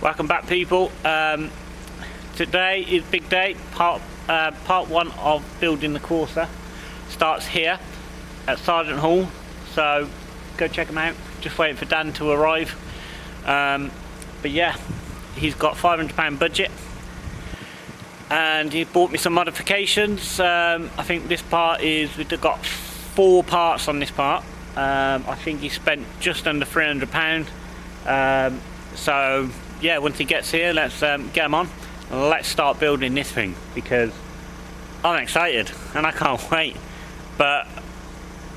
Welcome back, people. Today is big day. Part one of building the corsa starts here at Sergeant Hall, so go check them out. Just waiting for Dan to arrive. But yeah, he's got £500 budget and he bought me some modifications. I think this part is, we've got 4 parts on this part. I think he spent just under £300. So yeah, once he gets here, let's get him on and let's start building this thing, because I'm excited and I can't wait. But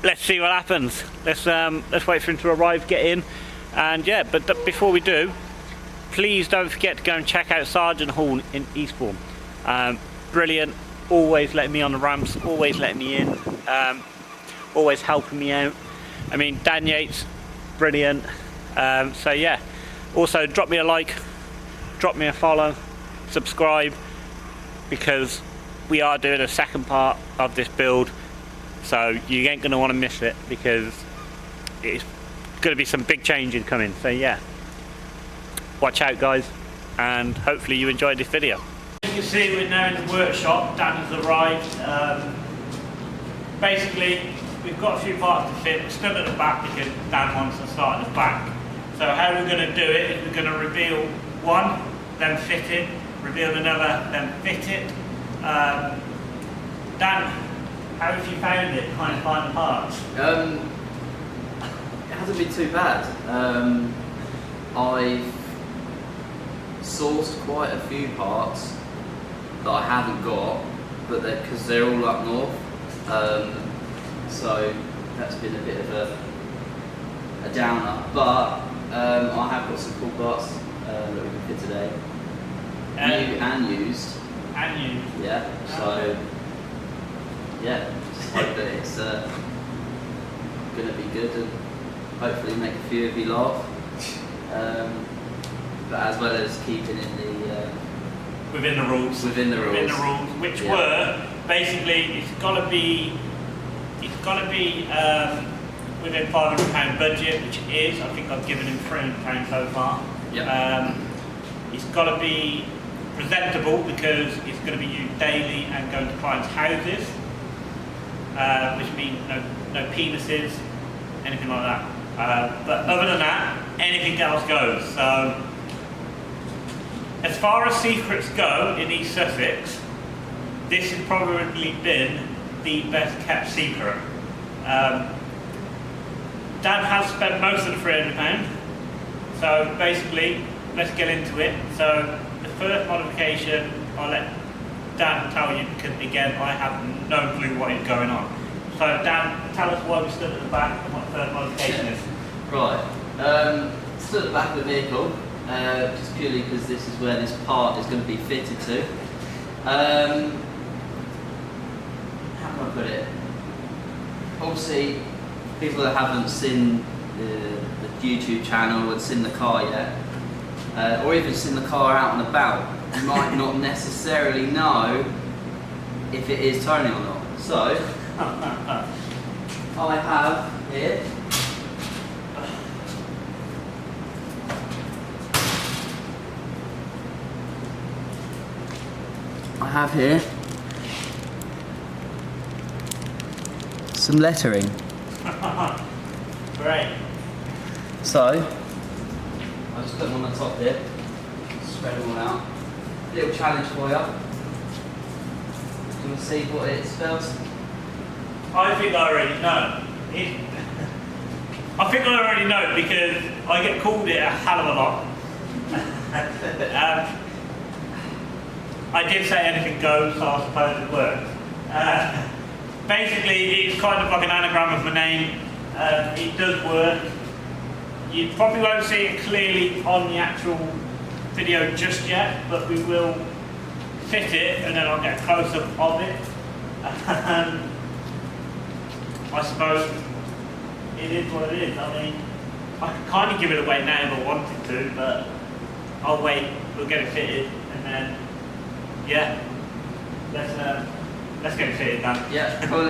let's see what happens. Let's wait for him to arrive, get in, and yeah. But before we do, please don't forget to go and check out Sergeant Hall in Eastbourne. Brilliant, always letting me on the ramps, always letting me in, always helping me out. I mean, Dan Yates, brilliant. So yeah, also drop me a like, drop me a follow, subscribe, because we are doing a second part of this build, so you ain't going to want to miss it, because it's going to be some big changes coming. So yeah, watch out guys, and hopefully you enjoyed this video. As you can see, we're now in the workshop. Dan has arrived. Basically, we've got a few parts to fit. We're still at the back because Dan wants to start at the back. So how we're going to do it is we're going to reveal one, then fit it, reveal another, then fit it. Dan, how have you found it, trying to find the parts? It hasn't been too bad. I've sourced quite a few parts that I haven't got, but because they're all up north. So that's been a bit of a downer, but I have got some cool parts that we can fit today. New and used. And used. Yeah, so yeah, just hope that it's going to be good and hopefully make a few of you laugh. But as well as keeping in the within the rules. Within the rules, which were basically it's got to be within £500 budget, which it is. I think I've given him £300 so far. Yep. It's got to be presentable, because it's going to be used daily and going to clients' houses, which means no penises, anything like that. But other than that, anything else goes. So as far as secrets go in East Sussex, this has probably been the best kept secret. Dan has spent most of the £300, so basically let's get into it. So the first modification I'll let Dan tell you, because again I have no clue what is going on. So Dan, tell us why we stood at the back and what the first modification is. Right, stood at the back of the vehicle, just purely because this is where this part is going to be fitted to. How can I put it? Obviously, people that haven't seen the YouTube channel and seen the car yet, or even seen the car out and about, might not necessarily know if it is turning or not. So, I have here some lettering. Great. So, I'll just put them on the top here, spread them all out. Little challenge for you. Do you want to see what it spells? I think I already know. I think I already know, because I get called it a hell of a lot. I did say anything goes, so I suppose it works. Basically, it's kind of like an anagram of my name. It does work. You probably won't see it clearly on the actual video just yet, but we will fit it and then I'll get a close-up of it. I suppose it is what it is. I mean, I could kind of give it away now if I wanted to, but I'll wait, we'll get it fitted, and then, yeah, let's get it fitted, Dan. Yeah, cool.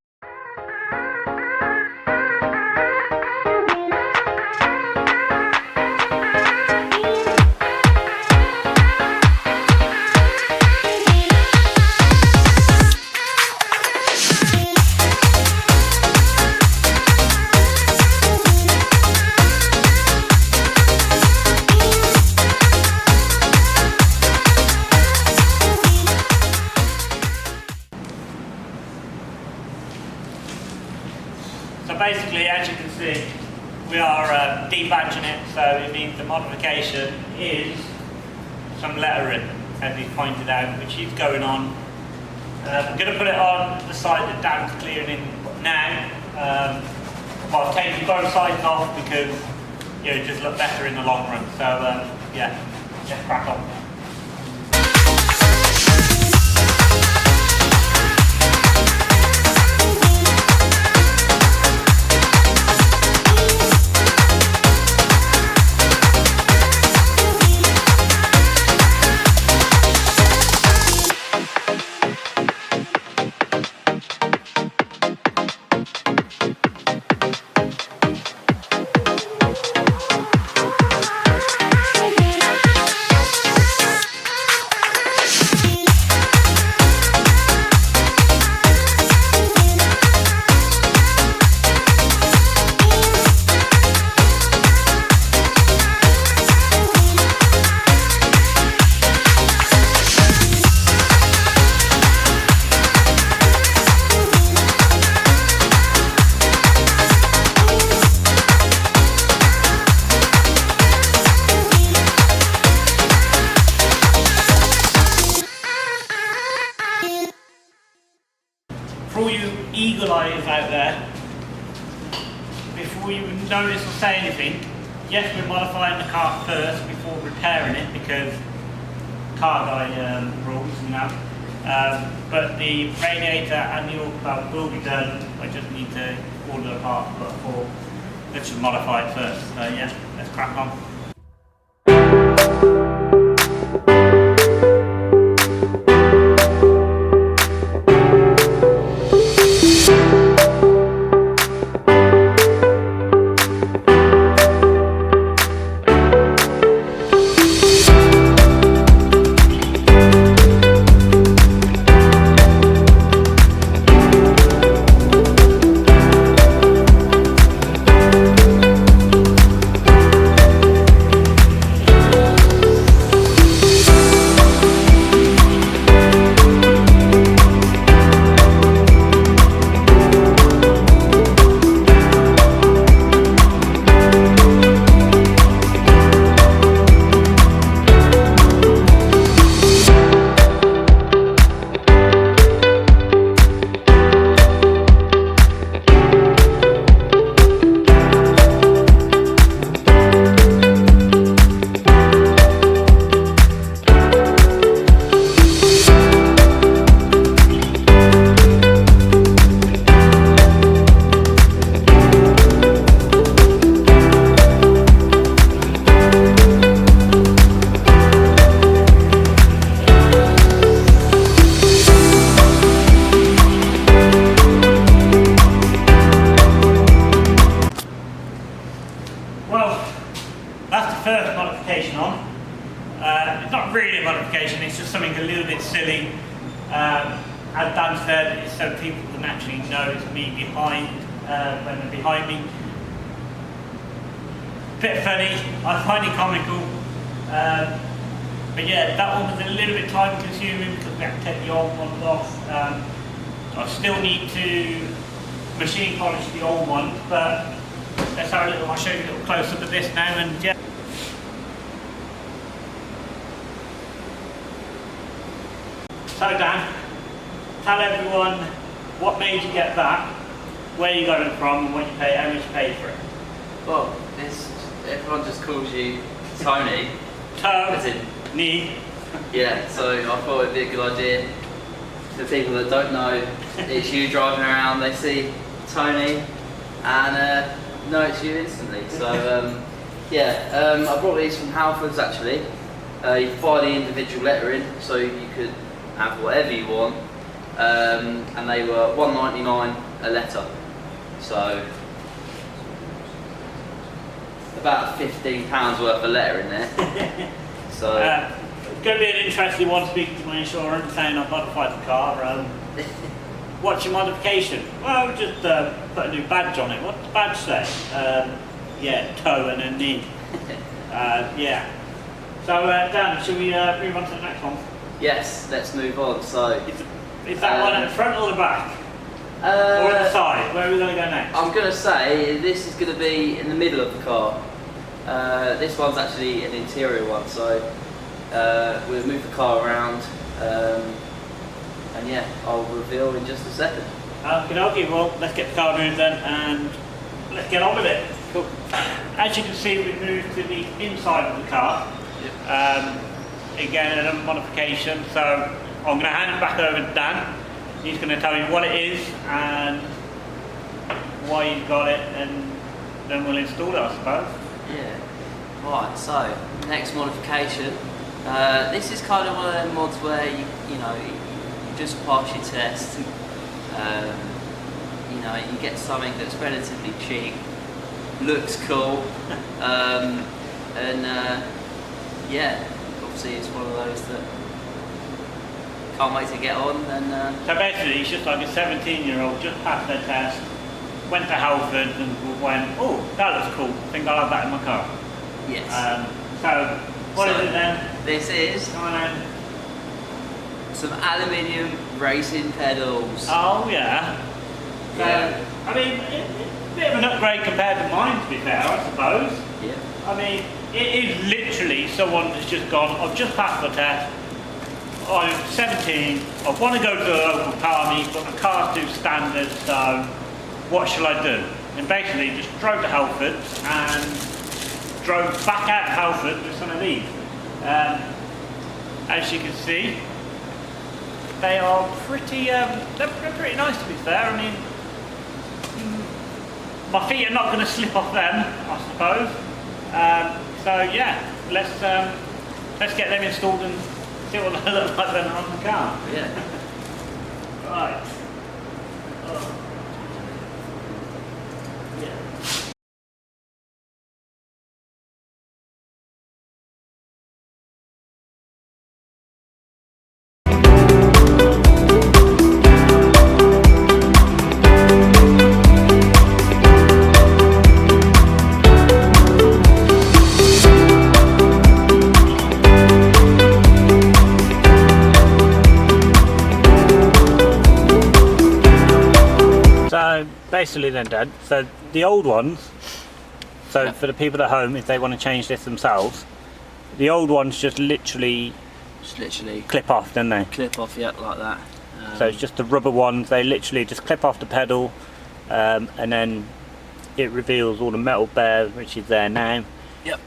see, we are debadging it, so it means the modification is some lettering, as he pointed out, which is going on. I'm going to put it on the side that Dan's clearing in now. While taking both sides off because it just look better in the long run. So yeah, let's crack on. For all you eagle eyes out there, before you notice or say anything, yes, we're modifying the car first before repairing it because car guy rules and that. But the radiator and the oil valve will be done. I just need to order the part before. Let's just modify it first. So yeah, let's crack on. First modification on. It's not really a modification, it's just something a little bit silly. As Dan said, it's so people can actually know it's me behind when they're behind me. Bit funny, I find it comical. But yeah, that one was a little bit time consuming because we had to take the old ones off. I still need to machine polish the old ones, but let's have a little, I'll show you a little close up of this now and yeah. So Dan, tell everyone what made you get that, where you got it from and what you pay, how much you paid for it. Well, everyone just calls you Tony. Toe, as in knee. Yeah, so I thought it'd be a good idea. For people that don't know, it's you driving around, they see Tony and know it's you instantly. So yeah, I brought these from Halfords actually. You can buy the individual lettering, so you could have whatever you want, and they were $1.99 a letter, so about £15 worth of letter in there. So it's going to be an interesting one speaking to my insurer and saying I've modified the car. What's your modification? Well, just put a new badge on it. What's the badge say? Yeah, toe and a knee. Yeah. So Dan, should we move on to the next one? Yes, let's move on. So is that one at the front or the back? Or at the side? Where are we going to go next? I'm going to say this is going to be in the middle of the car. This one's actually an interior one, so we'll move the car around, and yeah, I'll reveal in just a second. Okay, well, let's get the car moved then, and let's get on with it. Cool. As you can see, we've moved to the inside of the car. Yep. Again, another modification, so I'm going to hand it back over to Dan. He's going to tell you what it is and why you've got it, and then we'll install it, I suppose. Yeah. Right, so next modification. This is kind of one of them mods where you know you just pass your test. You know, you get something that's relatively cheap, looks cool, and yeah, obviously it's one of those that can't wait to get on. And so basically, it's just like a 17-year-old just passed their test, went to Halford and went, oh, that looks cool. I think I'll have that in my car. yes. So what is it then? This is Come on then. some aluminium racing pedals. Oh yeah. So, Yeah. I mean, it's a bit of an upgrade compared to mine, to be fair, I suppose. Yeah. I mean, it is literally someone that's just gone, I've just passed the test, I'm 17, I want to go to the local car meet, but my car's too standard, so what shall I do? And basically just drove to Halford and drove back out of Halford with some of these. As you can see, they are pretty, they're pretty nice, to be fair. I mean, my feet are not going to slip off them, I suppose. So yeah, let's get them installed and see what they look like then on the car. Yeah. Right. Oh. Yeah. So basically then, Dad, so the old ones, so Yeah. for the people at home, if they want to change this themselves, the old ones just literally Just literally clip off, don't they? clip off, yeah, like that. So it's just the rubber ones, they literally just clip off the pedal, and then it reveals all the metal bare, which is there now. Yep.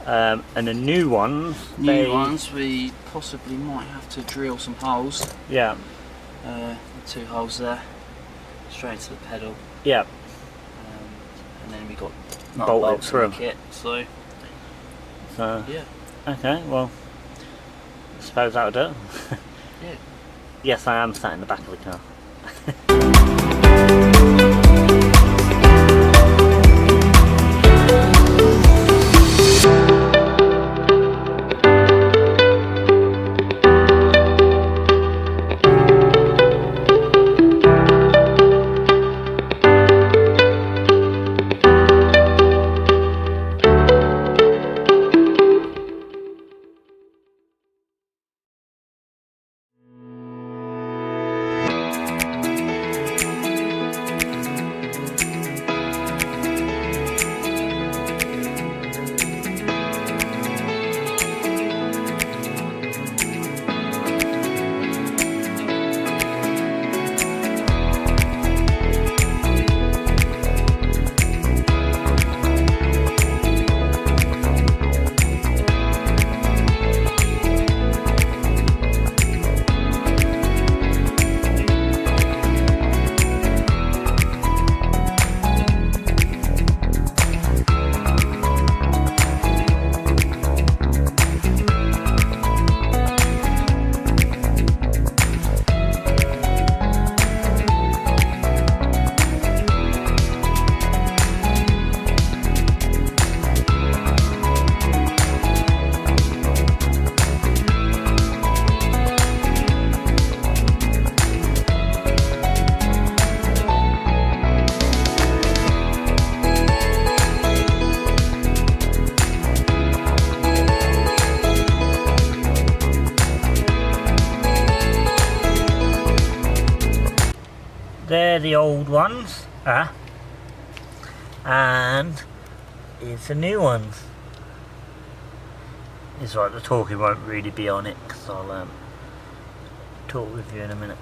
And the new ones, New ones, we possibly might have to drill some holes. Yeah, The 2 holes there, straight to the pedal, yeah. and then we got Bolt it bolts in through. the kit. So So yeah, okay, well, I suppose that'll do. yeah. Yes, I am sat in the back of the car. the old ones are, and here's the new ones. It's right, the talking won't really be on it because I'll talk with you in a minute.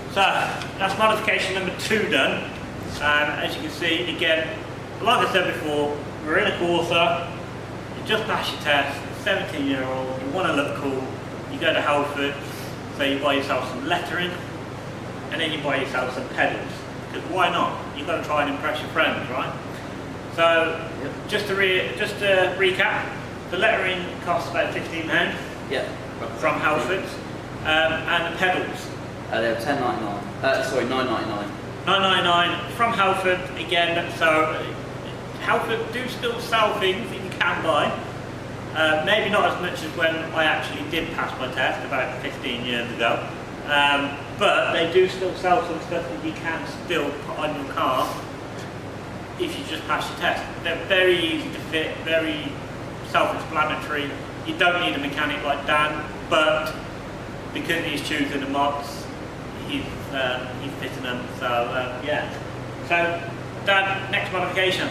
So that's modification number 2 done. As you can see, again, like I said before, we're in a Corsa, you just passed your test, 17-year-old, you want to look cool, you go to Halford, so you buy yourself some lettering, and then you buy yourself some pedals. Because why not? You've got to try and impress your friends, right? So, just to recap, the lettering costs about £15 from Halford, and the pedals. They're £10.99. Sorry, £9.99. £9.99 from Halford again. So Halford do still sell things that you can buy. Maybe not as much as when I actually did pass my test about 15 years ago. But they do still sell some stuff that you can still put on your car if you just pass your test. They're very easy to fit, very self-explanatory. You don't need a mechanic like Dan, but because he's choosing the mods, he's fitting them. So yeah. So Dan, next modification.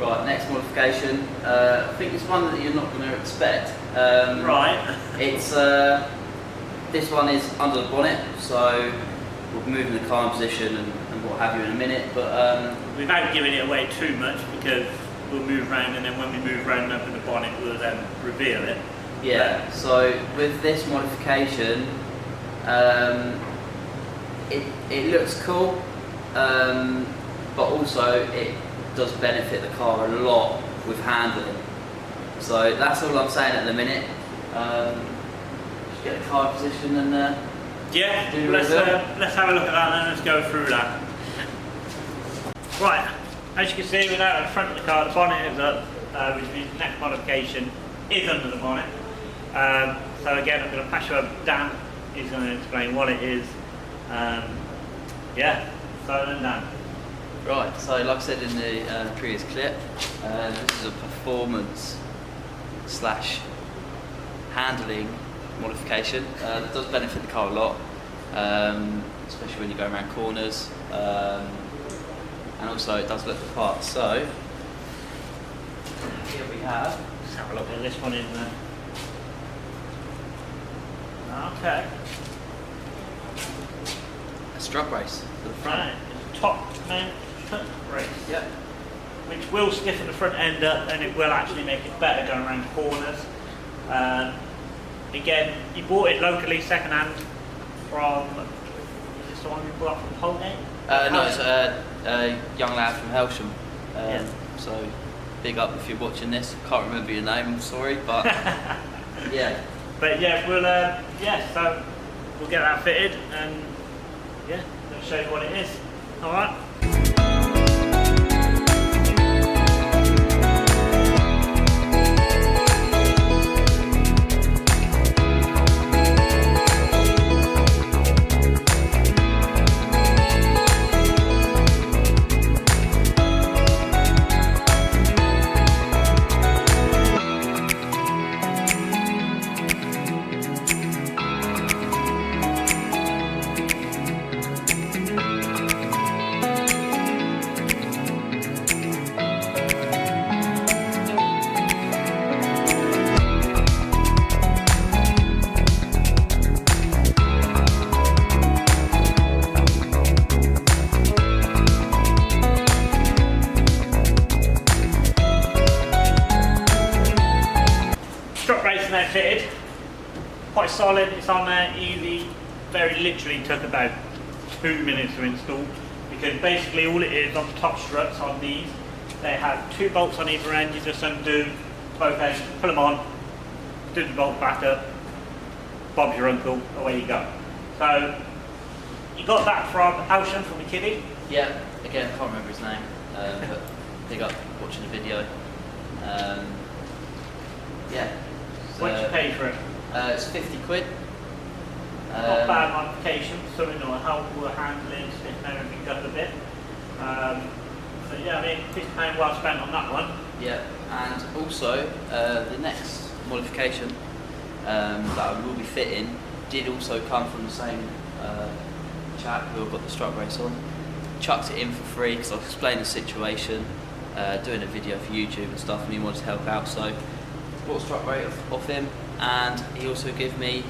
Right, next modification. I think it's one that you're not going to expect. Right. It's this one is under the bonnet, so we'll be moving the car in position and what have you in a minute. But without giving it away too much, because we'll move around, and then when we move around and open the bonnet, we'll then reveal it. Yeah. So with this modification, it looks cool, but also it does benefit the car a lot with handling. So that's all I'm saying at the minute. Just get the car in position and yeah, let's have a look at that and let's go through that. Right, as you can see, we're now at the front of the car, the bonnet is up, which means the next modification is under the bonnet. So again, I'm going to pass you over to Dan, he's going to explain what it is. Yeah, so then Dan. Right, so like I said in the previous clip, this is a performance / handling modification that does benefit the car a lot, especially when you go around corners, and also it does look the part. So here we have. Let's have a look at this one in there. Okay. A strut brace for the front. Right, it's top mount strut brace. Yep. Which will stiffen the front end up, and it will actually make it better going around corners. Again, you bought it locally, second hand, from, is this the one you bought from Holgate? No, it's a young lad from Helsham. Yeah. So big up if you're watching this. Can't remember your name, I'm sorry, but yeah. But yeah, we'll so we'll get that fitted, and yeah, I'll show you what it is. All right. Now fitted, quite solid, it's on there, easy, very literally took about 2 minutes to install, because basically all it is on the top struts on these, they have 2 bolts on either end. You just undo both ends, pull them on, do the bolt back up, Bob's your uncle, away you go. So you got that from Alsham, from the kiddie? Yeah, again, I can't remember his name, but big up watching the video. Yeah. What did you pay for it? It's 50 quid. Not bad modification, something that will help with handling, stiffen everything up a bit. So yeah, I mean, £50 well spent on that one. Yeah, and also the next modification that I will be fitting did also come from the same chap who got the strut brace on. chucked it in for free because I explained the situation, doing a video for YouTube and stuff, and he wanted to help out. So bought a strut rate off him, and he also gave me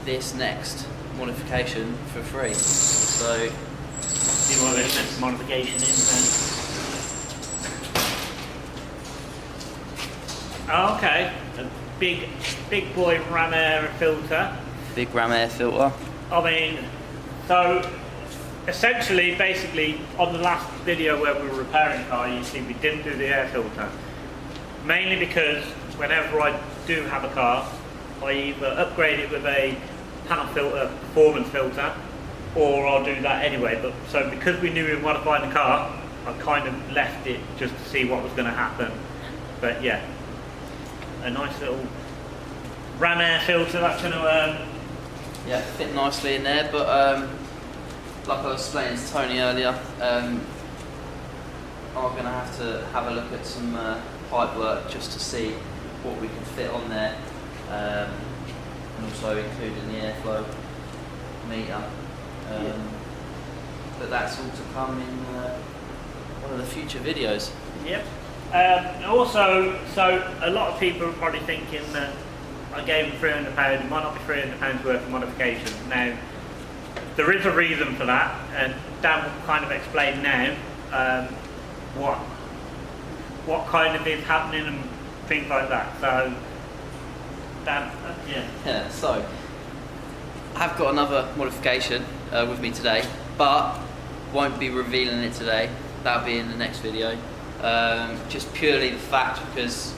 this next modification for free. So see what this next modification is then. Oh, okay, a big boy ram air filter. Big ram air filter. I mean, so essentially, basically, on the last video where we were repairing the car, you see we didn't do the air filter. Mainly because whenever I do have a car, I either upgrade it with a panel filter, performance filter, or I'll do that anyway. But so because we knew we were modifying the car, I kind of left it just to see what was going to happen. But yeah, a nice little ram air filter that's going to yeah, fit nicely in there. But like I was explaining to Tony earlier, I'm going to have a look at some pipe work just to see what we can fit on there, and also including the airflow meter. But that's all to come in one of the future videos. Yep. Also, so a lot of people are probably thinking that I gave him £300, it might not be £300 worth of modification. Now, there is a reason for that, and Dan will kind of explain now what kind of is happening and things like that. So, Dan, Yeah, so I've got another modification with me today, but won't be revealing it today. That'll be in the next video. Just purely the fact because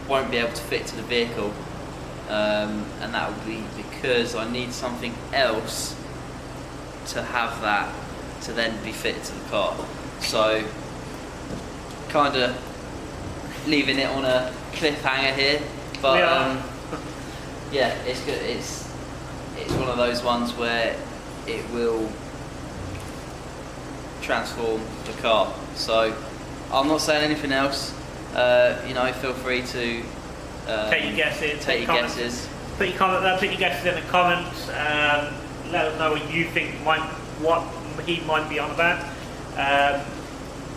won't be able to fit to the vehicle, and that will be because I need something else to have that to then be fitted to the car. So kind of leaving it on a cliffhanger here, but yeah, it's good. It's one of those ones where it will transform the car. So I'm not saying anything else. You know, feel free to take your guesses. Take your guesses. Put your guesses in the comments. Let us know what you think what he might be on about.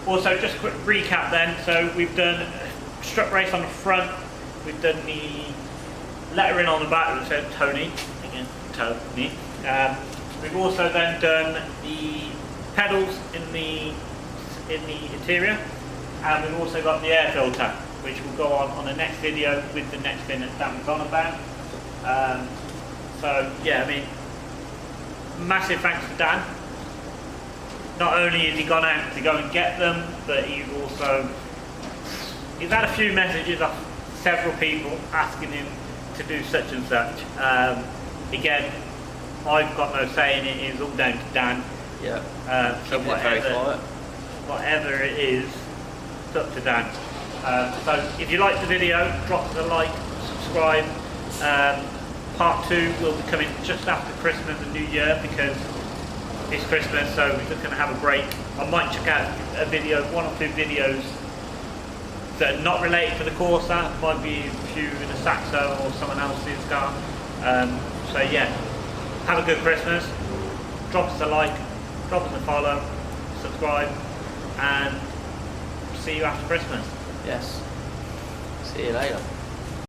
Also, just a quick recap then. So we've done a strut race on the front. We've done the lettering on the back that says Tony. Again, Tony. We've also then done the pedals in the interior, and we've also got the air filter, which will go on the next video with the next thing that Dan was on about. So yeah, I mean, massive thanks to Dan. Not only has he gone out to go and get them, but he's had a few messages off several people asking him to do such and such. Again, I've got no say in it. It's all down to Dan. Yeah. So whatever it is, it's up to Dan. So if you liked the video, drop us a like, subscribe. Part 2 will be coming just after Christmas and New Year because it's Christmas, so we're just going to have a break. I might check out a video, 1 or 2 videos that are not related to the Corsa. Might be a few in a Saxo or someone else's car. So yeah, have a good Christmas. Drop us a like, drop us a follow, subscribe, and see you after Christmas. Yes. See you later.